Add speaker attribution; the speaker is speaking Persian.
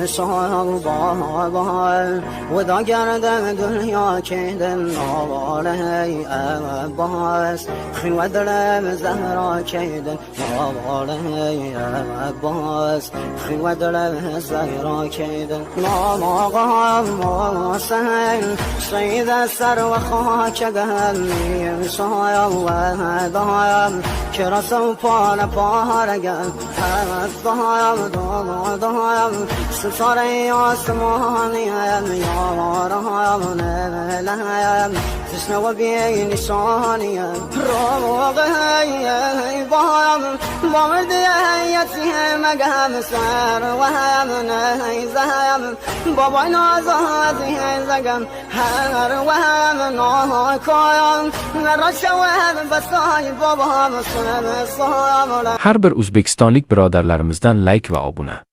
Speaker 1: مثال بابا و دا گردم دنیا کندم نواله عباس خیوه دلم زهرا کندم نواله عباس خیوه دلم زهرا کندم نام آقا محسن سید سر و خاک دهمی سایم و دایم که رسم پال پارگم از دایم دایم ستاره آسمانیم یارم نملیم تشنه و بی نشانیم روغی بایم باردیتی مگم سر و هم نیزم بابا نازازی زگم هر و هم ناکایم نراشوهم بسای بابا مسلم سام.
Speaker 2: Har bir o'zbekistonlik birodarlarimizdan like va obuna.